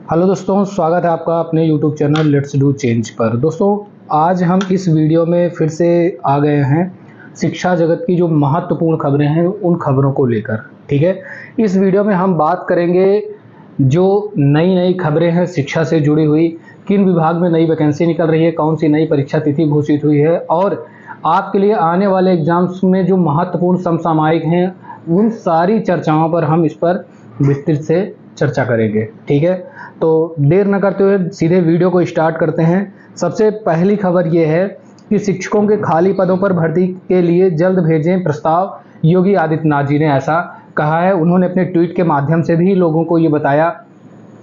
Hello दोस्तों, स्वागत है आपका अपने YouTube channel let's do change पर। दोस्तों, आज हम इस वीडियो में फिर से आ गए हैं शिक्षा जगत की जो महत्वपूर्ण खबरें हैं उन खबरों को लेकर। ठीक है, इस वीडियो में हम बात करेंगे जो नई नई खबरें हैं शिक्षा से जुड़ी हुई, किन विभाग में नई वैकेंसी निकल रही है, कौन सी नई परीक्षा तिथि घोषित हुई है और आपके लिए आने वाले एग्जाम्स में जो महत्वपूर्ण समसामयिक हैं उन सारी चर्चाओं पर हम इस पर विस्तृत से चर्चा करेंगे। ठीक है, तो देर न करते हुए सीधे वीडियो को स्टार्ट करते हैं। सबसे पहली खबर ये है कि शिक्षकों के खाली पदों पर भर्ती के लिए जल्द भेजें प्रस्ताव, योगी आदित्यनाथ जी ने ऐसा कहा है। उन्होंने अपने ट्वीट के माध्यम से भी लोगों को ये बताया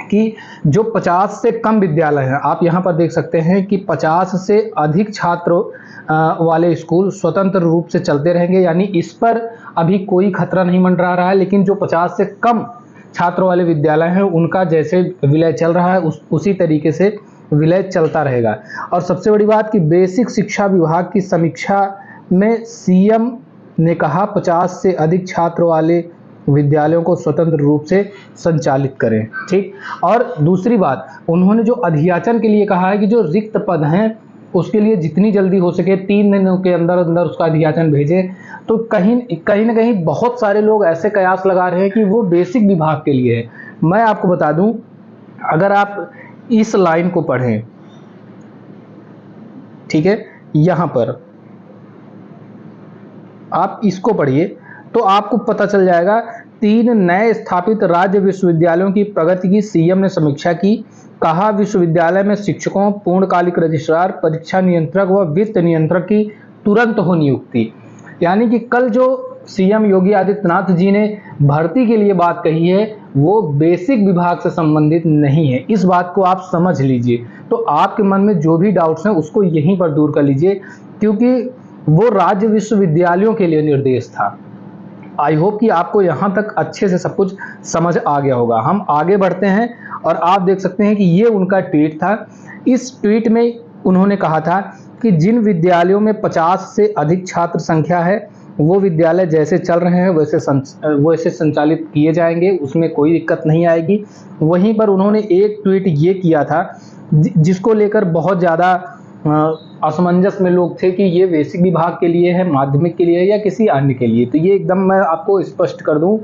कि जो 50 से कम विद्यालय हैं, आप यहाँ पर देख सकते हैं कि 50 से अधिक छात्रों वाले स्कूल स्वतंत्र रूप से चलते रहेंगे, यानी इस पर अभी कोई खतरा नहीं मंडरा रहा है। लेकिन जो 50 से कम छात्रों वाले विद्यालय हैं उनका जैसे विलय चल रहा है उसी तरीके से विलय चलता रहेगा। और सबसे बड़ी बात कि बेसिक शिक्षा विभाग की समीक्षा में सीएम ने कहा 50 से अधिक छात्र वाले विद्यालयों को स्वतंत्र रूप से संचालित करें। ठीक, और दूसरी बात, उन्होंने जो अध्याचन के लिए कहा है कि जो रिक्त पद हैं उसके लिए जितनी जल्दी हो सके 3 दिनों के अंदर अंदर उसका अध्याचन भेजें। तो कहीं न कहीं बहुत सारे लोग ऐसे कयास लगा रहे हैं कि वो बेसिक विभाग के लिए है। मैं आपको बता दूं, अगर आप इस लाइन को पढ़ें, ठीक है, यहां पर आप इसको पढ़िए तो आपको पता चल जाएगा। 3 नए स्थापित राज्य विश्वविद्यालयों की प्रगति की सीएम ने समीक्षा की। कहा विश्वविद्यालय में शिक्षकों, पूर्णकालिक रजिस्ट्रार, परीक्षा नियंत्रक व वित्त नियंत्रक की तुरंत हो नियुक्ति। यानी कि कल जो सीएम योगी आदित्यनाथ जी ने भर्ती के लिए बात कही है वो बेसिक विभाग से संबंधित नहीं है। इस बात को आप समझ लीजिए। तो आपके मन में जो भी डाउट्स हैं उसको यहीं पर दूर कर लीजिए, क्योंकि वो राज्य विश्वविद्यालयों के लिए निर्देश था। आई होप कि आपको यहाँ तक अच्छे से सब कुछ समझ आ गया होगा। हम आगे बढ़ते हैं और आप देख सकते हैं कि ये उनका ट्वीट था। इस ट्वीट में उन्होंने कहा था कि जिन विद्यालयों में 50 से अधिक छात्र संख्या है वो विद्यालय जैसे चल रहे हैं वैसे संचालित किए जाएंगे, उसमें कोई दिक्कत नहीं आएगी। वहीं पर उन्होंने एक ट्वीट ये किया था जिसको लेकर बहुत ज़्यादा असमंजस में लोग थे कि ये बेसिक विभाग के लिए है, माध्यमिक के लिए है या किसी अन्य के लिए। तो ये एकदम मैं आपको स्पष्ट कर दूं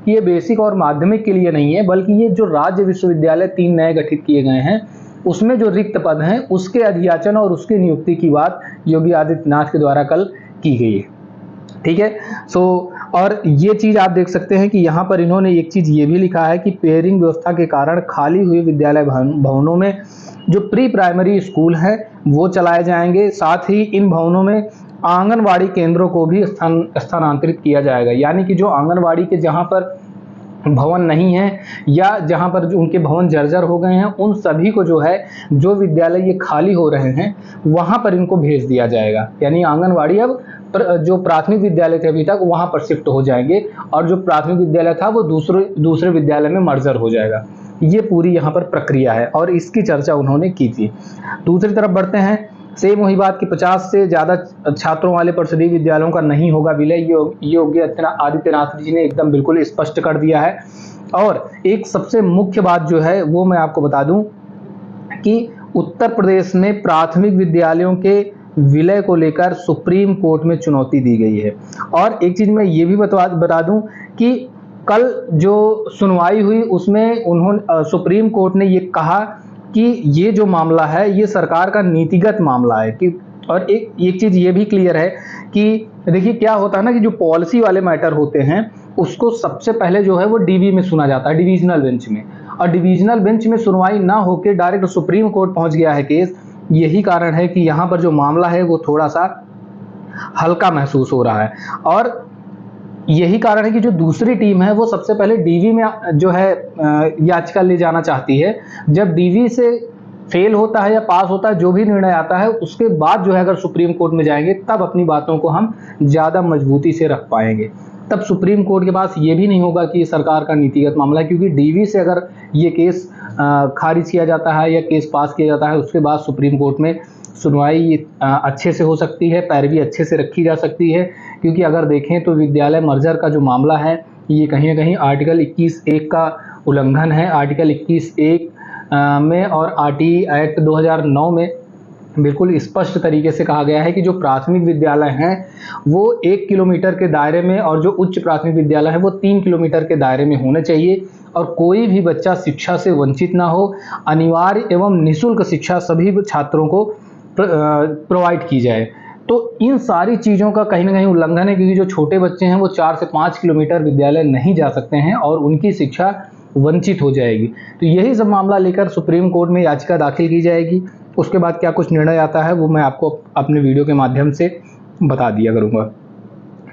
कि ये बेसिक और माध्यमिक के लिए नहीं है, बल्कि ये जो राज्य विश्वविद्यालय 3 नए गठित किए गए हैं उसमें जो रिक्त पद हैं उसके अध्याचन और उसकी नियुक्ति की बात योगी आदित्यनाथ के द्वारा कल की गई है। ठीक है, और ये चीज़ आप देख सकते हैं कि यहाँ पर इन्होंने एक चीज़ ये भी लिखा है कि पेयरिंग व्यवस्था के कारण खाली हुए विद्यालय भवनों में जो प्री प्राइमरी स्कूल हैं वो चलाए जाएंगे। साथ ही इन भवनों में आंगनवाड़ी केंद्रों को भी स्थानांतरित किया जाएगा। यानी कि जो आंगनवाड़ी के जहाँ पर भवन नहीं है या जहाँ पर जो उनके भवन जर्जर हो गए हैं उन सभी को जो है, जो विद्यालय ये खाली हो रहे हैं वहाँ पर इनको भेज दिया जाएगा। यानी आंगनवाड़ी अब जो प्राथमिक विद्यालय थे अभी तक वहाँ पर शिफ्ट हो जाएंगे और जो प्राथमिक विद्यालय था वो दूसरे विद्यालय में मर्जर हो जाएगा। ये पूरी यहाँ पर प्रक्रिया है और इसकी चर्चा उन्होंने की थी। दूसरी तरफ बढ़ते हैं, सेम वही बात कि 50 से ज़्यादा छात्रों वाले परिषदीय विद्यालयों का नहीं होगा विलय। योगी आदित्यनाथ जी ने एकदम बिल्कुल स्पष्ट कर दिया है। और एक सबसे मुख्य बात जो है वो मैं आपको बता दूं कि उत्तर प्रदेश में प्राथमिक विद्यालयों के विलय को लेकर सुप्रीम कोर्ट में चुनौती दी गई है। और एक चीज़ मैं ये भी बता दूं कि कल जो सुनवाई हुई उसमें सुप्रीम कोर्ट ने ये कहा कि ये जो मामला है ये सरकार का नीतिगत मामला है कि, और एक चीज़ ये भी क्लियर है कि देखिए क्या होता है ना कि जो पॉलिसी वाले मैटर होते हैं उसको सबसे पहले जो है वो डीवी में सुना जाता है, डिवीजनल बेंच में, और डिवीजनल बेंच में सुनवाई ना होकर डायरेक्ट सुप्रीम कोर्ट पहुंच गया है केस। यही कारण है कि यहाँ पर जो मामला है वो थोड़ा सा हल्का महसूस हो रहा है। और यही कारण है कि जो दूसरी टीम है वो सबसे पहले डीवी में जो है याचिका ले जाना चाहती है। जब डीवी से फेल होता है या पास होता है, जो भी निर्णय आता है उसके बाद जो है अगर सुप्रीम कोर्ट में जाएंगे तब अपनी बातों को हम ज़्यादा मजबूती से रख पाएंगे। तब सुप्रीम कोर्ट के पास ये भी नहीं होगा कि ये सरकार का नीतिगत मामला है, क्योंकि डीवी से अगर ये केस खारिज किया जाता है या केस पास किया जाता है उसके बाद सुप्रीम कोर्ट में सुनवाई अच्छे से हो सकती है, पैरवी अच्छे से रखी जा सकती है। क्योंकि अगर देखें तो विद्यालय मर्जर का जो मामला है ये कहीं ना कहीं आर्टिकल 21(1) का उल्लंघन है। आर्टिकल 21(1) में और आरटीई एक्ट 2009 में बिल्कुल स्पष्ट तरीके से कहा गया है कि जो प्राथमिक विद्यालय हैं वो 1 किलोमीटर के दायरे में और जो उच्च प्राथमिक विद्यालय है वो 3 किलोमीटर के दायरे में होने चाहिए और कोई भी बच्चा शिक्षा से वंचित ना हो। अनिवार्य एवं निःशुल्क शिक्षा सभी छात्रों को प्रोवाइड की जाए। तो इन सारी चीज़ों का कहीं ना कहीं उल्लंघन है, क्योंकि जो छोटे बच्चे हैं वो 4 से 5 किलोमीटर विद्यालय नहीं जा सकते हैं और उनकी शिक्षा वंचित हो जाएगी। तो यही सब मामला लेकर सुप्रीम कोर्ट में याचिका दाखिल की जाएगी। उसके बाद क्या कुछ निर्णय आता है वो मैं आपको अपने वीडियो के माध्यम से बता दिया करूँगा,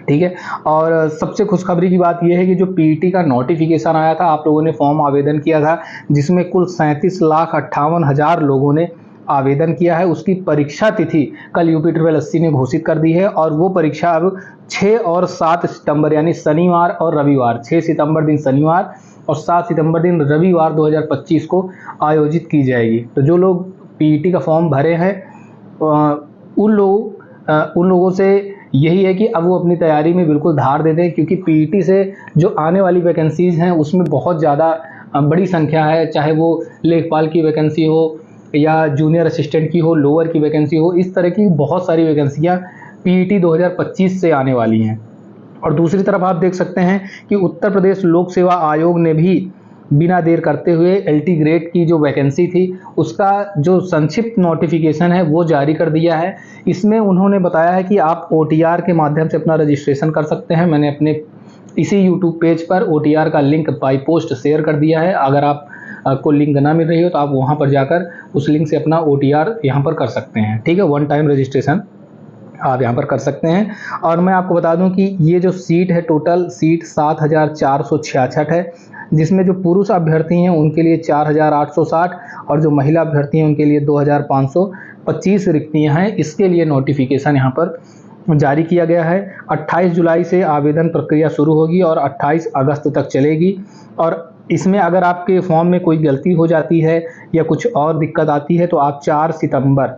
ठीक है। और सबसे खुशखबरी की बात यह है कि जो पीईटी का नोटिफिकेशन आया था, आप लोगों ने फॉर्म आवेदन किया था जिसमें कुल 37,58,000 लोगों ने आवेदन किया है। उसकी परीक्षा तिथि कल यूपी ने घोषित कर दी है और वो परीक्षा अब 6 और 7 सितंबर यानी शनिवार और रविवार, 6 सितंबर दिन शनिवार और 7 सितंबर दिन रविवार 2025 को आयोजित की जाएगी। तो जो लोग पीईटी का फॉर्म भरे हैं उन लोगों से यही है कि अब वो अपनी तैयारी में बिल्कुल धार दे दें, क्योंकि पीईटी से जो आने वाली वैकेंसीज़ हैं उसमें बहुत ज़्यादा बड़ी संख्या है, चाहे वो लेखपाल की वैकेंसी हो या जूनियर असिस्टेंट की हो, लोअर की वैकेंसी हो, इस तरह की बहुत सारी वैकेंसियाँ पीईटी 2025 से आने वाली हैं। और दूसरी तरफ आप देख सकते हैं कि उत्तर प्रदेश लोक सेवा आयोग ने भी बिना देर करते हुए एलटी ग्रेड की जो वैकेंसी थी उसका जो संक्षिप्त नोटिफिकेशन है वो जारी कर दिया है। इसमें उन्होंने बताया है कि आप ओटीआर के माध्यम से अपना रजिस्ट्रेशन कर सकते हैं। मैंने अपने इसी यूट्यूब पेज पर ओटीआर का लिंक बाय पोस्ट शेयर कर दिया है। अगर आपको लिंक ना मिल रही हो तो आप वहां पर जाकर उस लिंक से अपना ओटीआर यहाँ पर कर सकते हैं, ठीक है। 1 टाइम रजिस्ट्रेशन आप यहाँ पर कर सकते हैं। और मैं आपको बता दूं कि ये जो सीट है, टोटल सीट 7,466 है, जिसमें जो पुरुष अभ्यर्थी हैं उनके लिए 4,860 और जो महिला अभ्यर्थी हैं उनके लिए 2,525 रिक्तियाँ हैं। इसके लिए नोटिफिकेशन यहाँ पर जारी किया गया है। 28 जुलाई से आवेदन प्रक्रिया शुरू होगी और 28 अगस्त तक चलेगी। और इसमें अगर आपके फॉर्म में कोई गलती हो जाती है या कुछ और दिक्कत आती है तो आप 4 सितंबर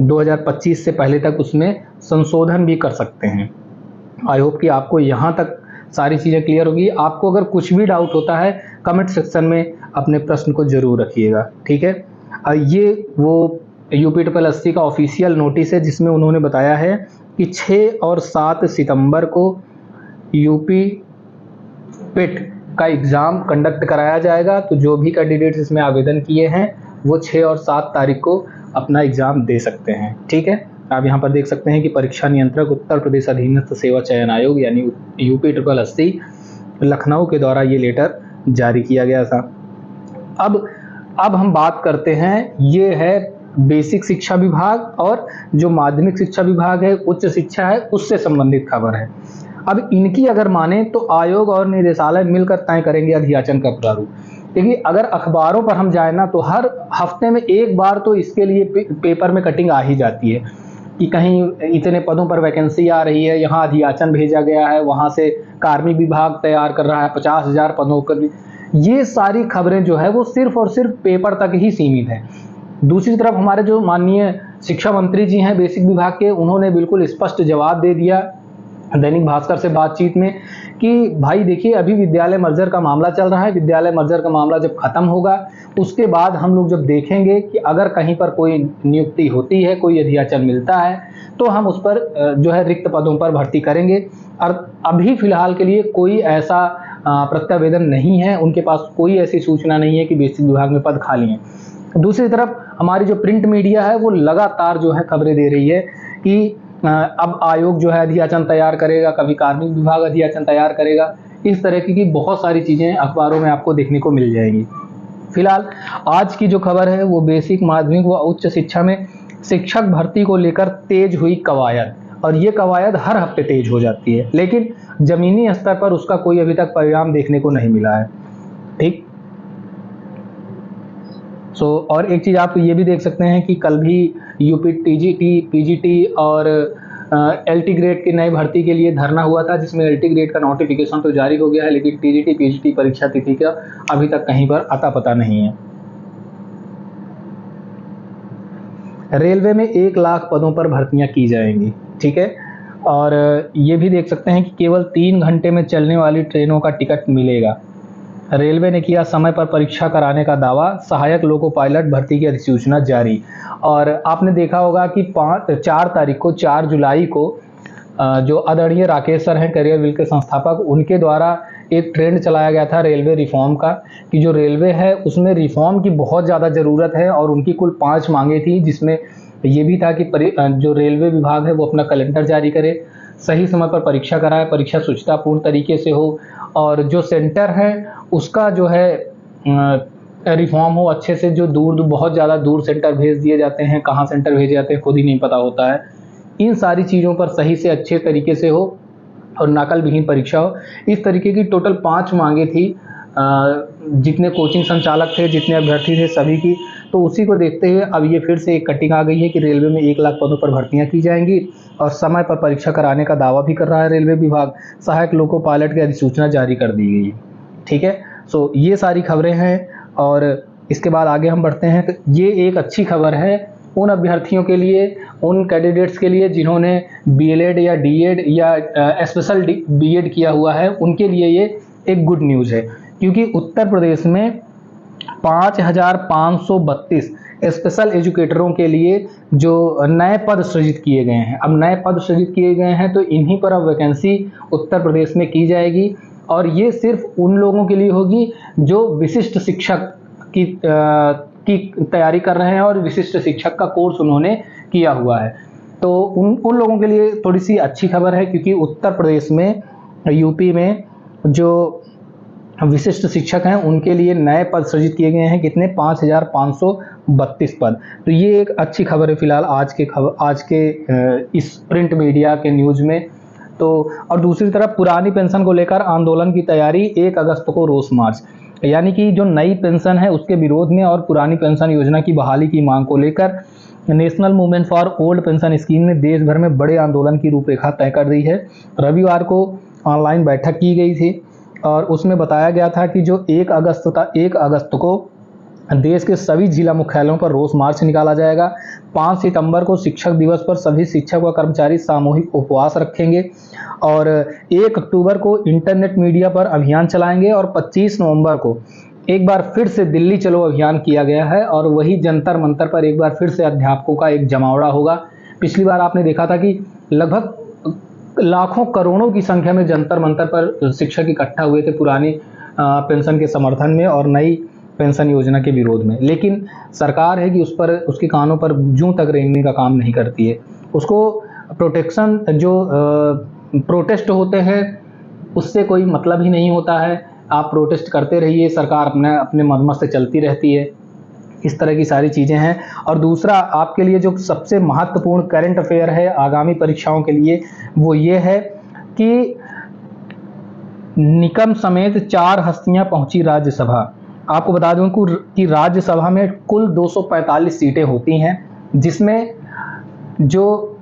2025 से पहले तक उसमें संशोधन भी कर सकते हैं। आई होप कि आपको यहाँ तक सारी चीज़ें क्लियर होगी। आपको अगर कुछ भी डाउट होता है कमेंट सेक्शन में अपने प्रश्न को ज़रूर रखिएगा, ठीक है। ये वो यूपी का ऑफिशियल नोटिस है जिसमें उन्होंने बताया है कि 6 और 7 सितंबर को यूपी पेट का एग्ज़ाम कंडक्ट कराया जाएगा। तो जो भी कैंडिडेट्स इसमें आवेदन किए हैं वो 6 और 7 तारीख को अपना एग्ज़ाम दे सकते हैं, ठीक है। आप यहाँ पर देख सकते हैं कि परीक्षा नियंत्रक उत्तर प्रदेश अधीनस्थ सेवा चयन आयोग यानी यूपी लखनऊ के द्वारा ये लेटर जारी किया गया था। अब हम बात करते हैं, ये है बेसिक शिक्षा विभाग और जो माध्यमिक शिक्षा विभाग है, उच्च शिक्षा है, उससे संबंधित खबर है। अब इनकी अगर माने तो आयोग और निदेशालय मिलकर तय करेंगे अधियाचन का प्रारूप। देखिए अगर अखबारों पर हम जाए ना तो हर हफ्ते में एक बार तो इसके लिए पेपर में कटिंग आ ही जाती है कि कहीं इतने पदों पर वैकेंसी आ रही है, यहाँ अधियाचन भेजा गया है, वहाँ से कार्मिक विभाग तैयार कर रहा है 50,000 पदों पर। ये सारी खबरें जो है वो सिर्फ और सिर्फ पेपर तक ही सीमित है। दूसरी तरफ हमारे जो माननीय शिक्षा मंत्री जी हैं बेसिक विभाग के, उन्होंने बिल्कुल स्पष्ट जवाब दे दिया दैनिक भास्कर से बातचीत में कि भाई देखिए अभी विद्यालय मर्जर का मामला चल रहा है, विद्यालय मर्जर का मामला जब खत्म होगा उसके बाद हम लोग जब देखेंगे कि अगर कहीं पर कोई नियुक्ति होती है, कोई अधियाचन मिलता है तो हम उस पर जो है रिक्त पदों पर भर्ती करेंगे। और अभी फिलहाल के लिए कोई ऐसा प्रत्यावेदन नहीं है, उनके पास कोई ऐसी सूचना नहीं है कि बेसिक विभाग में पद खाली हैं। दूसरी तरफ हमारी जो प्रिंट मीडिया है वो लगातार जो है खबरें दे रही है कि अब आयोग जो है अधियाचन तैयार करेगा, कभी कार्मिक विभाग अधियाचन तैयार करेगा। इस तरह की बहुत सारी चीज़ें अखबारों में आपको देखने को मिल जाएंगी। फिलहाल आज की जो खबर है वो बेसिक, माध्यमिक व उच्च शिक्षा में शिक्षक भर्ती को लेकर तेज हुई कवायद, और ये कवायद हर हफ्ते तेज हो जाती है लेकिन जमीनी स्तर पर उसका कोई अभी तक परिणाम देखने को नहीं मिला है, ठीक। और एक चीज़ आप ये भी देख सकते हैं कि कल भी यूपी टीजीटी, पीजीटी और एलटी ग्रेड की नई भर्ती के लिए धरना हुआ था, जिसमें एलटी ग्रेड का नोटिफिकेशन तो जारी हो गया है लेकिन टीजीटी पीजीटी परीक्षा तिथि का अभी तक कहीं पर अता पता नहीं है। रेलवे में 1 लाख पदों पर भर्तियां की जाएंगी, ठीक है। और ये भी देख सकते हैं कि केवल 3 घंटे में चलने वाली ट्रेनों का टिकट मिलेगा। रेलवे ने किया समय पर परीक्षा कराने का दावा, सहायक लोको पायलट भर्ती की अधिसूचना जारी। और आपने देखा होगा कि 4 तारीख को 4 जुलाई को जो आदरणीय राकेश सर हैं, करियर व्हील के संस्थापक, उनके द्वारा एक ट्रेंड चलाया गया था रेलवे रिफॉर्म का, कि जो रेलवे है उसमें रिफॉर्म की बहुत ज़्यादा ज़रूरत है। और उनकी कुल 5 मांगें थी, जिसमें ये भी था कि जो रेलवे विभाग है वो अपना कैलेंडर जारी करे, सही समय पर परीक्षा कराए, परीक्षा सुचितापूर्ण तरीके से हो, और जो सेंटर है उसका जो है रिफॉर्म हो अच्छे से। जो दूर बहुत ज़्यादा दूर सेंटर भेज दिए जाते हैं, कहाँ सेंटर भेजे जाते हैं खुद ही नहीं पता होता है, इन सारी चीज़ों पर सही से अच्छे तरीके से हो और नकल विहीन परीक्षा हो। इस तरीके की टोटल 5 मांगे थी जितने कोचिंग संचालक थे, जितने अभ्यर्थी थे सभी की। तो उसी को देखते हुए अब ये फिर से एक कटिंग आ गई है कि रेलवे में 1 लाख पदों पर भर्तियां की जाएंगी और समय पर परीक्षा कराने का दावा भी कर रहा है रेलवे विभाग। सहायक लोको पायलट की अधिसूचना जारी कर दी गई। ठीक है, सो ये सारी खबरें हैं और इसके बाद आगे हम बढ़ते हैं। तो ये एक अच्छी खबर है उन अभ्यर्थियों के लिए, उन कैंडिडेट्स के लिए जिन्होंने बीएलएड या डीएड या स्पेशल बीएड किया हुआ है, उनके लिए ये एक गुड न्यूज़ है, क्योंकि उत्तर प्रदेश में 5,532 स्पेशल एजुकेटरों के लिए जो नए पद सृजित किए गए हैं। अब नए पद सृजित किए गए हैं तो इन्हीं पर अब वैकेंसी उत्तर प्रदेश में की जाएगी, और ये सिर्फ उन लोगों के लिए होगी जो विशिष्ट शिक्षक की तैयारी कर रहे हैं और विशिष्ट शिक्षक का कोर्स उन्होंने किया हुआ है। तो उन लोगों के लिए थोड़ी सी अच्छी खबर है, क्योंकि उत्तर प्रदेश में, यूपी में जो विशिष्ट शिक्षक हैं उनके लिए नए पद सृजित किए गए हैं। कितने? 5,532 पद। तो ये एक अच्छी खबर है फिलहाल आज के इस प्रिंट मीडिया के न्यूज़ में। तो और दूसरी तरफ पुरानी पेंशन को लेकर आंदोलन की तैयारी, 1 अगस्त को रोष मार्च, यानी कि जो नई पेंशन है उसके विरोध में और पुरानी पेंशन योजना की बहाली की मांग को लेकर national movement for old pension scheme ने देश भर में बड़े आंदोलन की रूपरेखा तय कर दी है। रविवार को ऑनलाइन बैठक की गई थी और उसमें बताया गया था कि जो 1 अगस्त को देश के सभी जिला मुख्यालयों पर रोष मार्च निकाला जाएगा। 5 सितंबर को शिक्षक दिवस पर सभी शिक्षक व कर्मचारी सामूहिक उपवास रखेंगे और 1 अक्टूबर को इंटरनेट मीडिया पर अभियान चलाएंगे और 25 नवंबर को एक बार फिर से दिल्ली चलो अभियान किया गया है और वही जंतर मंतर पर एक बार फिर से अध्यापकों का एक जमावड़ा होगा। पिछली बार आपने देखा था कि लगभग लाखों करोड़ों की संख्या में जंतर मंतर पर शिक्षक इकट्ठा हुए थे पुरानी पेंशन के समर्थन में और नई पेंशन योजना के विरोध में, लेकिन सरकार है कि उसके कानों पर जूं तक रेंगने का काम नहीं करती है। उसको प्रोटेक्शन जो प्रोटेस्ट होते हैं उससे कोई मतलब ही नहीं होता है। आप प्रोटेस्ट करते रहिए, सरकार अपने मदमस्त से चलती रहती है। इस तरह की सारी चीज़ें हैं। और दूसरा आपके लिए जो सबसे महत्वपूर्ण करंट अफेयर है आगामी परीक्षाओं के लिए वो ये है कि निकम समेत 4 हस्तियां पहुंची राज्यसभा। आपको बता दूं कि राज्यसभा में कुल 245 सीटें होती हैं, जिसमें जो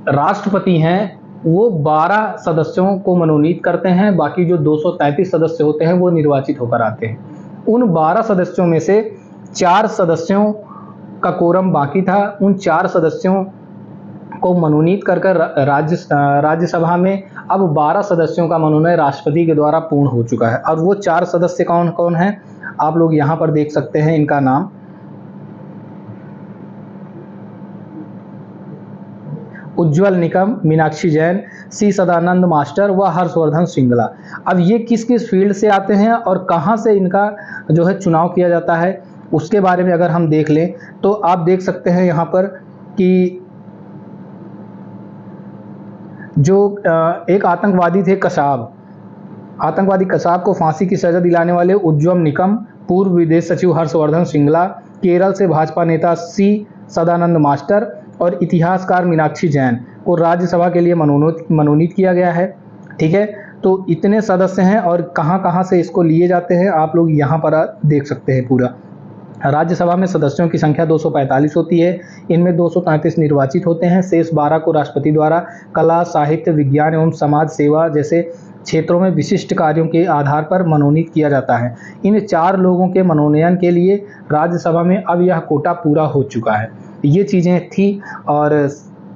राष्ट्रपति हैं वो 12 सदस्यों को मनोनीत करते हैं, बाकी जो 233 सदस्य होते हैं वो निर्वाचित होकर आते हैं। उन 12 सदस्यों में से 4 सदस्यों का कोरम बाकी था। उन 4 सदस्यों को मनोनीत कर राज्यसभा में अब 12 सदस्यों का मनोनयन राष्ट्रपति के द्वारा पूर्ण हो चुका है। और वो 4 सदस्य कौन कौन हैं आप लोग यहाँ पर देख सकते हैं इनका नाम। उज्ज्वल निकम, मीनाक्षी जैन, सी सदानंद मास्टर व हर्षवर्धन श्रृंगला। अब ये किस किस फील्ड से आते हैं और कहाँ से इनका जो है चुनाव किया जाता है उसके बारे में अगर हम देख लें तो आप देख सकते हैं यहाँ पर कि जो एक आतंकवादी थे आतंकवादी कसाब को फांसी की सजा दिलाने वाले उज्ज्वल निकम, पूर्व विदेश सचिव हर्षवर्धन श्रृंगला, केरल से भाजपा नेता सी सदानंद मास्टर और इतिहासकार मीनाक्षी जैन को राज्यसभा के लिए मनोनीत किया गया है। ठीक है, तो इतने सदस्य हैं और कहां कहां से इसको लिए जाते हैं आप लोग यहां पर देख सकते हैं। पूरा राज्यसभा में सदस्यों की संख्या 245 होती है, इनमें 233 निर्वाचित होते हैं, शेष 12 को राष्ट्रपति द्वारा कला, साहित्य, विज्ञान एवं समाज सेवा जैसे क्षेत्रों में विशिष्ट कार्यों के आधार पर मनोनीत किया जाता है। इन 4 लोगों के मनोनयन के लिए राज्यसभा में अब यह कोटा पूरा हो चुका है। ये चीज़ें थी और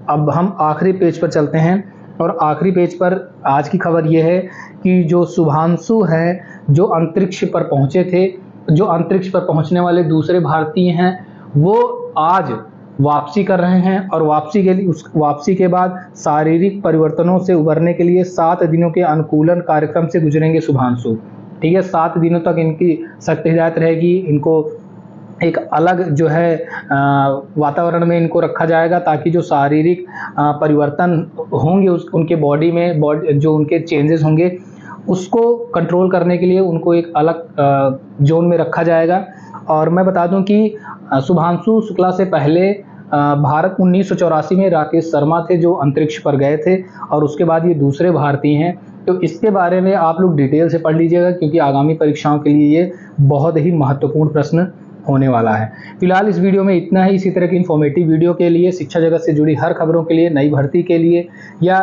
अब हम आखिरी पेज पर चलते हैं और आखिरी पेज पर आज की खबर यह है कि जो शुभांशु हैं, जो अंतरिक्ष पर पहुंचे थे, जो अंतरिक्ष पर पहुंचने वाले दूसरे भारतीय हैं, वो आज वापसी कर रहे हैं और वापसी के बाद शारीरिक परिवर्तनों से उबरने के लिए 7 दिनों के अनुकूलन कार्यक्रम से गुजरेंगे शुभांशु। ठीक है, 7 दिनों तक इनकी सख्त हिदायत रहेगी। इनको एक अलग जो है वातावरण में इनको रखा जाएगा ताकि जो शारीरिक परिवर्तन होंगे उनके बॉडी में जो उनके चेंजेस होंगे उसको कंट्रोल करने के लिए उनको एक अलग जोन में रखा जाएगा। और मैं बता दूं कि शुभांशु शुक्ला से पहले भारत 1984 में राकेश शर्मा थे जो अंतरिक्ष पर गए थे और उसके बाद ये दूसरे भारतीय हैं। तो इसके बारे में आप लोग डिटेल से पढ़ लीजिएगा क्योंकि आगामी परीक्षाओं के लिए ये बहुत ही महत्वपूर्ण प्रश्न होने वाला है। फिलहाल इस वीडियो में इतना ही। इसी तरह की इन्फॉर्मेटिव वीडियो के लिए, शिक्षा जगत से जुड़ी हर खबरों के लिए, नई भर्ती के लिए या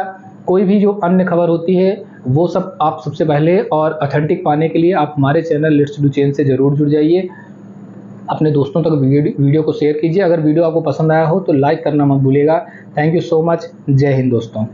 कोई भी जो अन्य खबर होती है वो सब आप सबसे पहले और ऑथेंटिक पाने के लिए आप हमारे चैनल लेट्स डू चेंज से जरूर जुड़ जाइए। अपने दोस्तों तक वीडियो को शेयर कीजिए। अगर वीडियो आपको पसंद आया हो तो लाइक करना मत भूलिएगा। Thank you so much. जय हिंद दोस्तों।